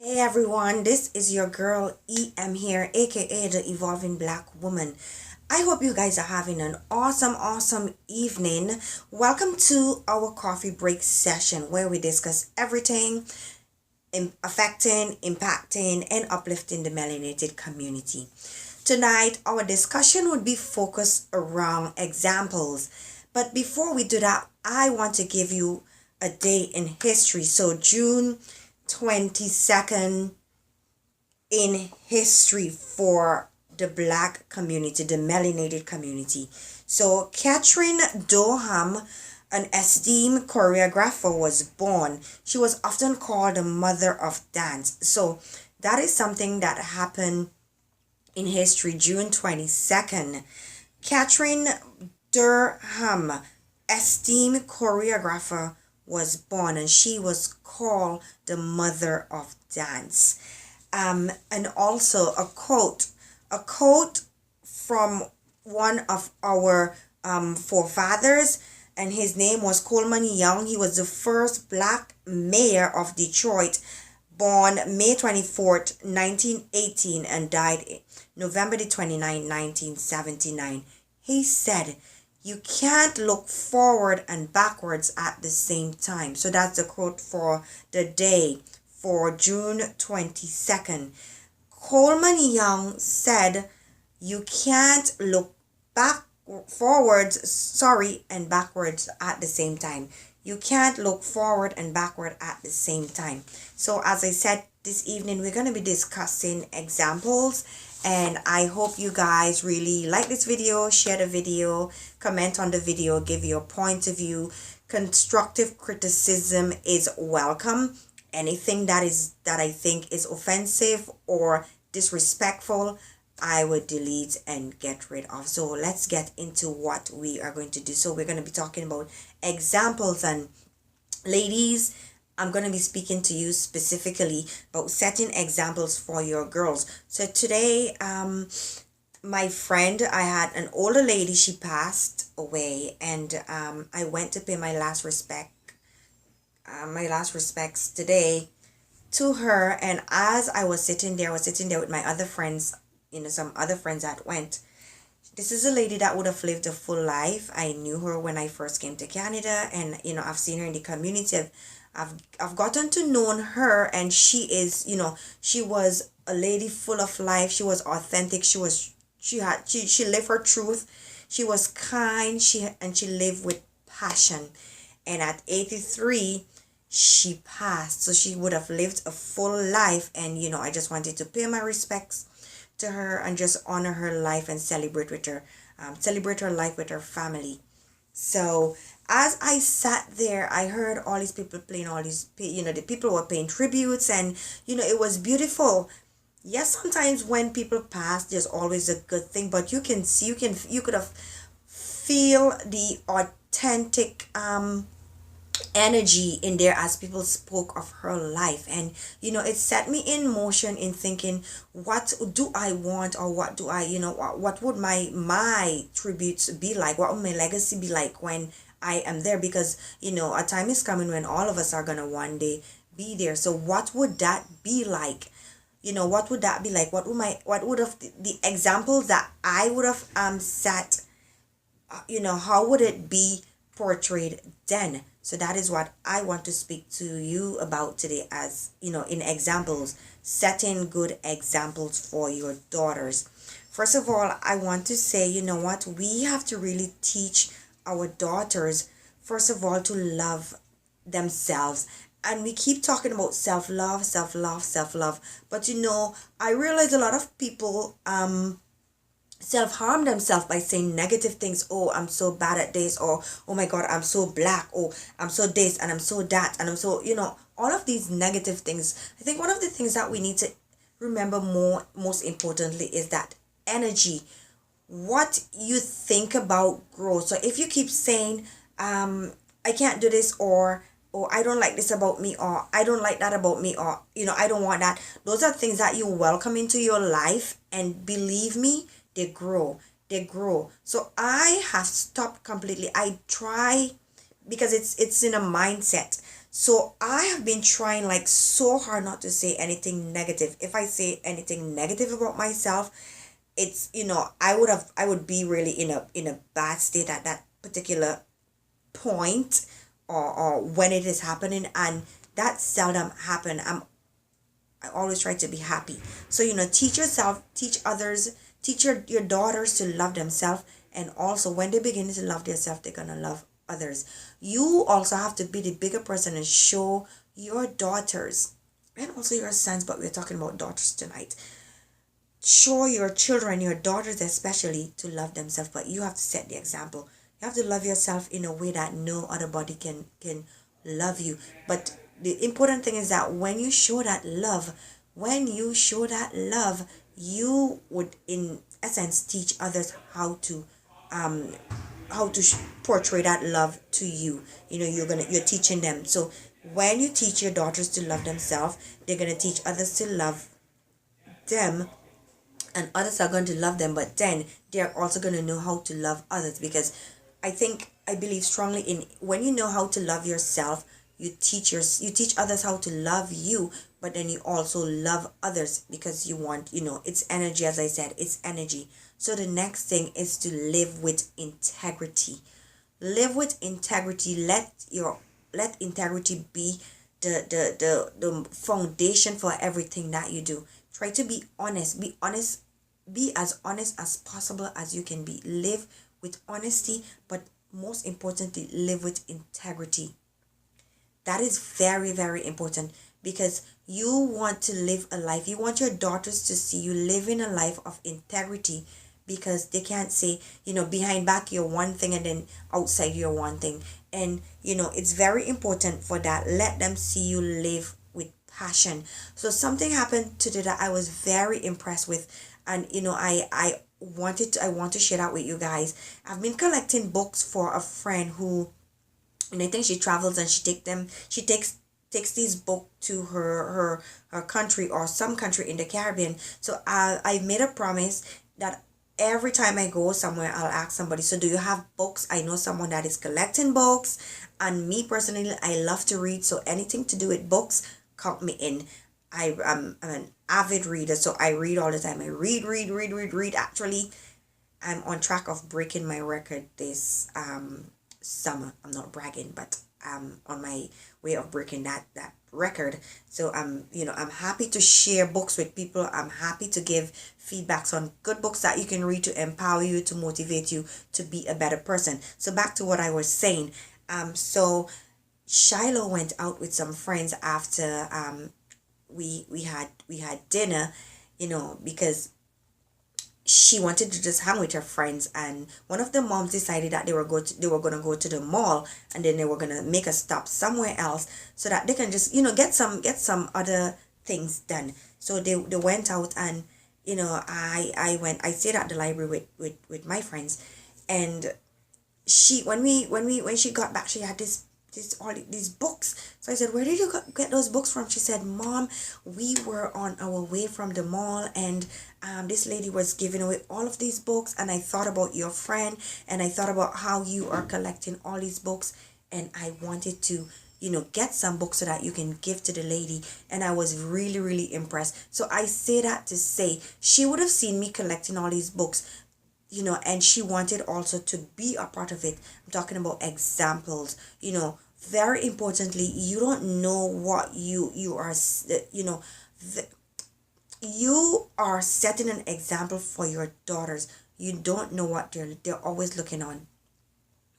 Hey everyone, this is your girl EM here, aka the Evolving Black Woman. I hope you guys are having an awesome evening. Welcome to our coffee break session where we discuss everything affecting, impacting, and uplifting the melanated community. Tonight, our discussion would be focused around examples. But before we do that, I want to give you a day in history. So, June 22nd in history for the black community, the melanated community. So, Catherine Doham, an esteemed choreographer, was born. She was often called the mother of dance. So, that is something that happened in history, June 22nd. Catherine Durham, esteemed choreographer, was born and she was called the mother of dance. And also a quote from one of our forefathers, and his name was Coleman Young. He was the first black mayor of Detroit, born May 24th, 1918, and died November the 29th, 1979. He said, "You can't look forward and backwards at the same time." So that's the quote for the day for June 22nd. Coleman Young said, "You can't look back forwards, sorry, and backwards at the same time. You can't look forward and backward at the same time." So as I said, this evening we're going to be discussing examples, and I hope you guys really like this video. Share the video, comment on the video, give your point of view. Constructive criticism is welcome. Anything that I think is offensive or disrespectful, I would delete and get rid of. So let's get into what we are going to do. So we're going to be talking about examples, and ladies, I'm going to be speaking to you specifically about setting examples for your girls. So today, my friend, I had an older lady, she passed away, and I went to pay my last respects today to her. And as I was sitting there, with my other friends, some other friends that went. This is a lady that would have lived a full life. I knew her when I first came to Canada, and I've seen her in the community. I've gotten to know her, and she was a lady full of life. She was authentic. She lived her truth. She was kind. She lived with passion. And at 83, she passed. So she would have lived a full life, and I just wanted to pay my respects to her and just honor her life and celebrate her life with her family. So as I sat there, I heard all these people playing, the people were paying tributes, and it was beautiful. Yes, sometimes when people pass, there's always a good thing, but you can see, you could have feel the authentic energy in there as people spoke of her life. And it set me in motion in thinking, what do I want, or what do I, what would my tributes be like, what would my legacy be like when I am there? Because a time is coming when all of us are gonna one day be there. So what would that be like? What would that be like? What would have the examples that I would have set, how would it be portrayed then? So that is what I want to speak to you about today, as in examples, setting good examples for your daughters. First of all, I want to say, what, we have to really teach our daughters, first of all, to love themselves. And we keep talking about self-love, self-love, self-love, but I realize a lot of people self-harm themselves by saying negative things. "Oh, I'm so bad at this," or "Oh my god, I'm so black," or "I'm so this and I'm so that and I'm so," all of these negative things. I think one of the things that we need to remember most importantly is that energy, what you think about growth. So if you keep saying, "I can't do this," or "I don't like this about me," or "I don't like that about me," or "I don't want that," those are things that you welcome into your life, and believe me, they grow. So I have stopped completely. I try, because it's in a mindset. So I have been trying like so hard not to say anything negative. If I say anything negative about myself, it's, I would be really in a bad state at that particular point, or when it is happening, and that seldom happen. I always try to be happy. So, teach yourself, teach others, teach your daughters to love themselves. And also, when they begin to love themselves, they're going to love others. You also have to be the bigger person and show your daughters and also your sons, but we're talking about daughters tonight. Show your children, your daughters especially, to love themselves, but you have to set the example. You have to love yourself in a way that no other body can love you. But the important thing is that when you show that love, you would in essence teach others um how to portray that love to you. You're teaching them. So when you teach your daughters to love themselves, they're gonna teach others to love them, and others are going to love them, but then they're also going to know how to love others. Because I believe strongly in, when you know how to love yourself, you teach others how to love you, but then you also love others, because you want, it's energy. As I said, it's energy. So the next thing is to live with integrity. Live with integrity. Let integrity be the foundation for everything that you do. Try to be honest. Be as honest as possible as you can be. Live with honesty, but most importantly, live with integrity. That is very, very important, because you want to live a life. You want your daughters to see you living a life of integrity, because they can't say, behind back you're one thing and then outside you're one thing. And, it's very important for that. Let them see you live with passion. So something happened today that I was very impressed with. And, I want to share that with you guys. I've been collecting books for a friend who, and I think she travels, and she takes these books to her country, or some country in the Caribbean. So I made a promise that every time I go somewhere, I'll ask somebody, so do you have books? I know someone that is collecting books, and me personally, I love to read. So anything to do with books, count me in. I'm an avid reader, so I read all the time. I read. Actually, I'm on track of breaking my record this summer. I'm not bragging, but I'm on my way of breaking that record. So I'm happy to share books with people. I'm happy to give feedbacks on good books that you can read to empower you, to motivate you to be a better person. So back to what I was saying. So Shiloh went out with some friends after we had dinner, because she wanted to just hang with her friends, and one of the moms decided that they were gonna go to the mall, and then they were gonna make a stop somewhere else, so that they can just get some other things done. So they went out, and I stayed at the library with my friends. And she when she got back, she had all these books. So I said, where did you get those books from? She said, Mom, we were on our way from the mall, and this lady was giving away all of these books, and I thought about your friend, and I thought about how you are collecting all these books, and I wanted to get some books so that you can give to the lady. And I was really, really impressed. So I say that to say, she would have seen me collecting all these books, and she wanted also to be a part of it. I'm talking about examples. Very importantly, you don't know what you are, you are setting an example for your daughters. You don't know what they're always looking on.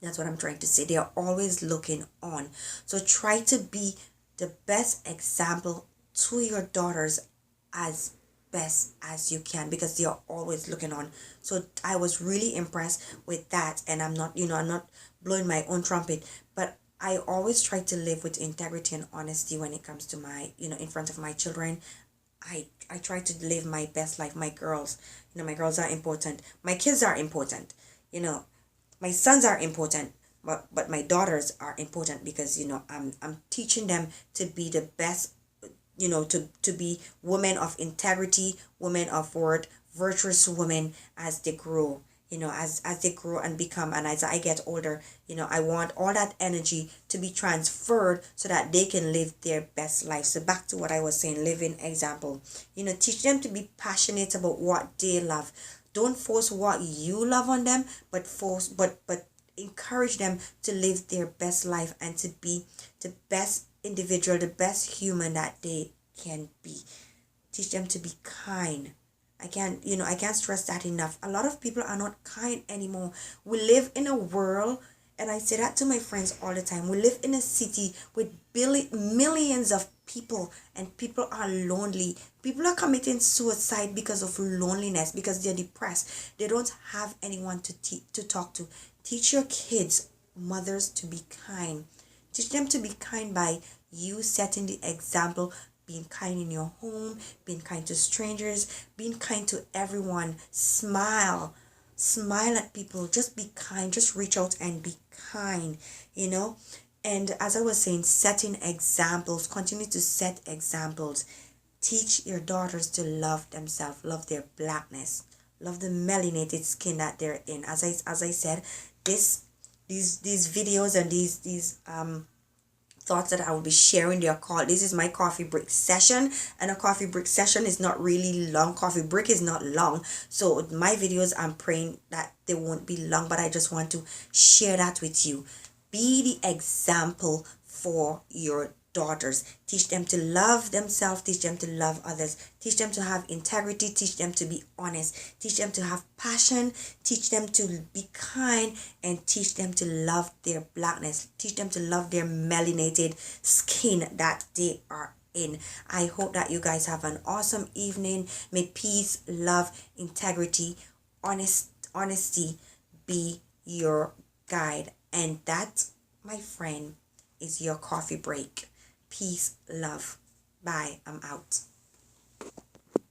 That's what I'm trying to say. They are always looking on. So try to be the best example to your daughters as best as you can, because they are always looking on. So I was really impressed with that. And I'm not blowing my own trumpet, but I always try to live with integrity and honesty when it comes to my, in front of my children. I try to live my best life. My girls, my girls are important. My kids are important. My sons are important, but my daughters are important, because I'm teaching them to be the best, to be women of integrity, women of worth, virtuous women as they grow. as they grow and become, and as I get older, I want all that energy to be transferred so that they can live their best life. So back to what I was saying, living example. Teach them to be passionate about what they love. Don't force what you love on them, but encourage them to live their best life and to be the best individual, the best human that they can be. Teach them to be kind. I can't stress that enough. A lot of people are not kind anymore. We live in a world, and I say that to my friends all the time. We live in a city with millions of people, and people are lonely. People are committing suicide because of loneliness, because they're depressed. They don't have anyone to talk to. Teach your kids, mothers, to be kind. Teach them to be kind by you setting the example, being kind in your home, being kind to strangers, being kind to everyone. Smile at people. Just be kind. Just reach out and be kind, you know. And as I was saying, setting examples, continue to set examples. Teach your daughters to love themselves, love their blackness, love the melanated skin that they're in. As I said, these videos and these thoughts that I will be sharing, they are called, this is my coffee break session, and a coffee break session is not really long. Coffee break is not long, so my videos, I'm praying that they won't be long, but I just want to share that with you. Be the example for your daughters. Teach them to love themselves, teach them to love others, teach them to have integrity, teach them to be honest, teach them to have passion, teach them to be kind, and teach them to love their blackness, teach them to love their melanated skin that they are in. I hope that you guys have an awesome evening. May peace, love, integrity, honesty be your guide. And that, my friend, is your coffee break. Peace, love. Bye. I'm out.